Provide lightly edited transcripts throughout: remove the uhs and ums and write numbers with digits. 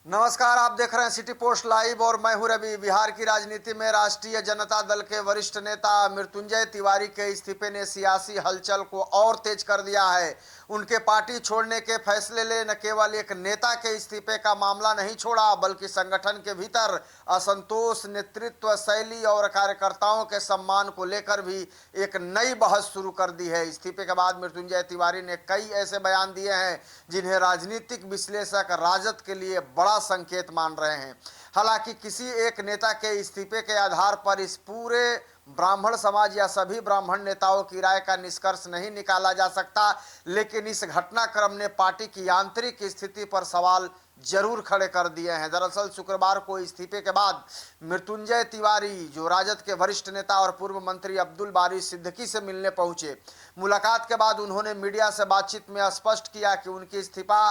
नमस्कार, आप देख रहे हैं सिटी पोस्ट लाइव और मैं हूं रवि। बिहार की राजनीति में राष्ट्रीय जनता दल के वरिष्ठ नेता मृत्युंजय तिवारी के इस्तीफे ने सियासी हलचल को और तेज कर दिया है। उनके पार्टी छोड़ने के फैसले ने न केवल एक नेता के इस्तीफे का मामला नहीं छोड़ा, बल्कि संगठन के भीतर असंतोष, नेतृत्व शैली और कार्यकर्ताओं के सम्मान को लेकर भी एक नई बहस शुरू कर दी है। इस्तीफे के बाद मृत्युंजय तिवारी ने कई ऐसे बयान दिए हैं जिन्हें राजनीतिक विश्लेषक राजद के लिए बड़ा संकेत मान रहे हैं। हालांकि किसी एक नेता के इस्तीफे के आधार पर इस पूरे ब्राह्मण समाज या सभी ब्राह्मण नेताओं की राय का निष्कर्ष नहीं निकाला जा सकता, लेकिन इस घटनाक्रम ने पार्टी की आंतरिक स्थिति पर सवाल जरूर खड़े कर दिए हैं। दरअसल शुक्रवार को इस्तीफे के बाद मृत्युंजय तिवारी, जो राजद के वरिष्ठ नेता और पूर्व मंत्री अब्दुल बारी सिद्दीकी से मिलने पहुंचे। मुलाकात के बाद उन्होंने मीडिया से बातचीत में स्पष्ट किया कि उनकी इस्तीफा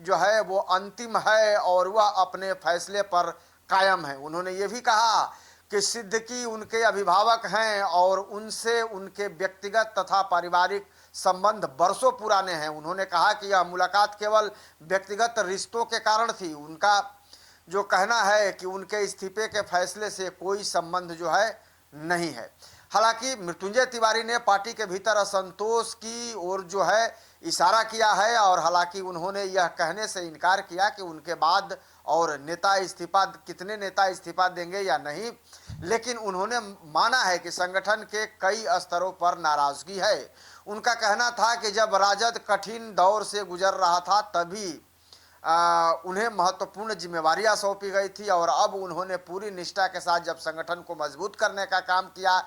जो है वो अंतिम है और वह अपने फैसले पर कायम है। उन्होंने ये भी कहा कि सिद्दीकी उनके अभिभावक हैं और उनसे उनके व्यक्तिगत तथा पारिवारिक संबंध बरसों पुराने हैं। उन्होंने कहा कि यह मुलाकात केवल व्यक्तिगत रिश्तों के कारण थी। उनका जो कहना है कि उनके इस्तीफे के फैसले से कोई संबंध जो है नहीं है। हालांकि मृत्युंजय तिवारी ने पार्टी के भीतर असंतोष की ओर जो है इशारा किया है और हालांकि उन्होंने यह कहने से इनकार किया कि उनके बाद और कितने नेता इस्तीफा देंगे या नहीं, लेकिन उन्होंने माना है कि संगठन के कई स्तरों पर नाराजगी है। उनका कहना था कि जब राजद कठिन दौर से गुजर रहा था तभी उन्हें महत्वपूर्ण जिम्मेवारियां सौंपी गई थी और अब उन्होंने पूरी निष्ठा के साथ जब संगठन को मजबूत करने का काम किया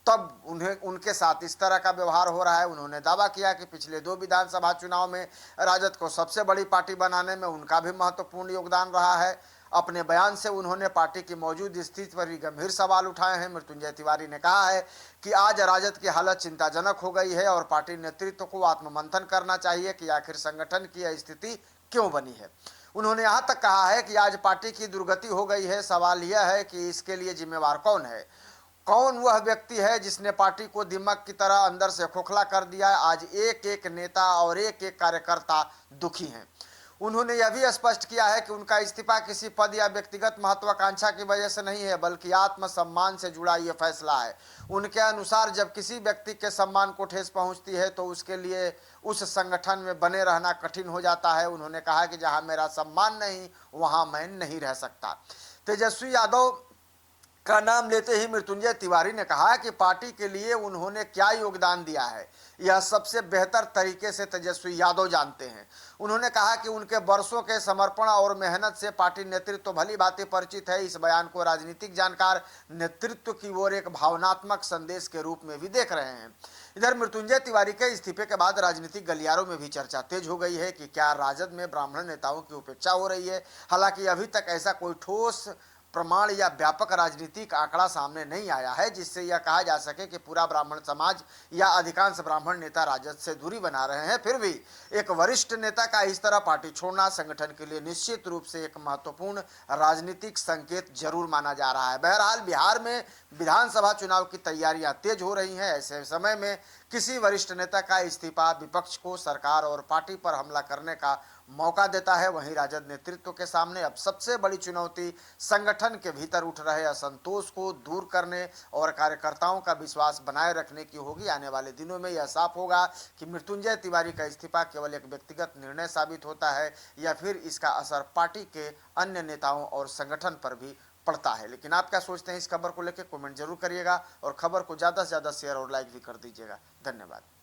तब उन्हें उनके साथ इस तरह का व्यवहार हो रहा है। उन्होंने दावा किया कि पिछले 2 विधानसभा चुनाव में राजद को सबसे बड़ी पार्टी बनाने में उनका भी महत्वपूर्ण योगदान रहा है। अपने बयान से उन्होंने पार्टी की मौजूद स्थिति पर भी गंभीर सवाल उठाए हैं। मृत्युंजय तिवारी ने कहा है कि आज राजद की हालत चिंताजनक हो गई है और पार्टी नेतृत्व को आत्ममंथन करना चाहिए कि आखिर संगठन की यह स्थिति क्यों बनी है। उन्होंने यहाँ तक कहा है कि आज पार्टी की दुर्गति हो गई है। सवाल यह है कि इसके लिए जिम्मेवार कौन है, कौन वह व्यक्ति है जिसने पार्टी को दिमाग की तरह अंदर से खोखला कर दिया है। आज एक एक नेता और एक एक कार्यकर्ता दुखी हैं। उन्होंने यह भी स्पष्ट किया है कि उनका इस्तीफा किसी पद या व्यक्तिगत महत्वाकांक्षा की वजह से नहीं है, बल्कि आत्मसम्मान से जुड़ा यह फैसला है। उनके अनुसार जब किसी व्यक्ति के सम्मान को ठेस पहुंचती है तो उसके लिए उस संगठन में बने रहना कठिन हो जाता है। उन्होंने कहा कि जहां मेरा सम्मान नहीं वहां मैं नहीं रह सकता। तेजस्वी यादव का नाम लेते ही मृत्युंजय तिवारी ने कहा कि पार्टी के लिए उन्होंने क्या योगदान दिया है यह सबसे बेहतर तरीके से तेजस्वी यादव जानते हैं। उन्होंने कहा कि उनके वर्षों के समर्पण और मेहनत से पार्टी नेतृत्व भली भांति परिचित है। इस बयान को राजनीतिक जानकार नेतृत्व की ओर एक भावनात्मक संदेश के रूप में भी देख रहे हैं। इधर मृत्युंजय तिवारी के इस्तीफे के बाद राजनीतिक गलियारों में भी चर्चा तेज हो गई है कि क्या राजद में ब्राह्मण नेताओं की उपेक्षा हो रही है। हालांकि अभी तक ऐसा कोई ठोस प्रमाण या व्यापक राजनीतिक आंकड़ा सामने नहीं आया है जिससे यह कहा जा सके कि पूरा ब्राह्मण समाज या अधिकांश ब्राह्मण नेता राजद से दूरी बना रहे हैं। फिर भी एक वरिष्ठ नेता का इस तरह पार्टी छोड़ना संगठन के लिए निश्चित रूप से एक महत्वपूर्ण राजनीतिक संकेत जरूर माना जा रहा है। बहरहाल बिहार में विधानसभा चुनाव की तैयारियां तेज हो रही हैं। ऐसे समय में किसी वरिष्ठ नेता का इस्तीफा विपक्ष को सरकार और पार्टी पर हमला करने का मौका देता है। वहीं राजद नेतृत्व के सामने अब सबसे बड़ी चुनौती संगठन के भीतर उठ रहे असंतोष को दूर करने और कार्यकर्ताओं का विश्वास बनाए रखने की होगी। आने वाले दिनों में यह साफ होगा कि मृत्युंजय तिवारी का इस्तीफा केवल एक व्यक्तिगत निर्णय साबित होता है या फिर इसका असर पार्टी के अन्य नेताओं और संगठन पर भी पड़ता है। लेकिन आप क्या सोचते हैं इस खबर को लेकर कमेंट जरूर करिएगा और खबर को ज़्यादा से ज़्यादा शेयर और लाइक भी कर दीजिएगा। धन्यवाद।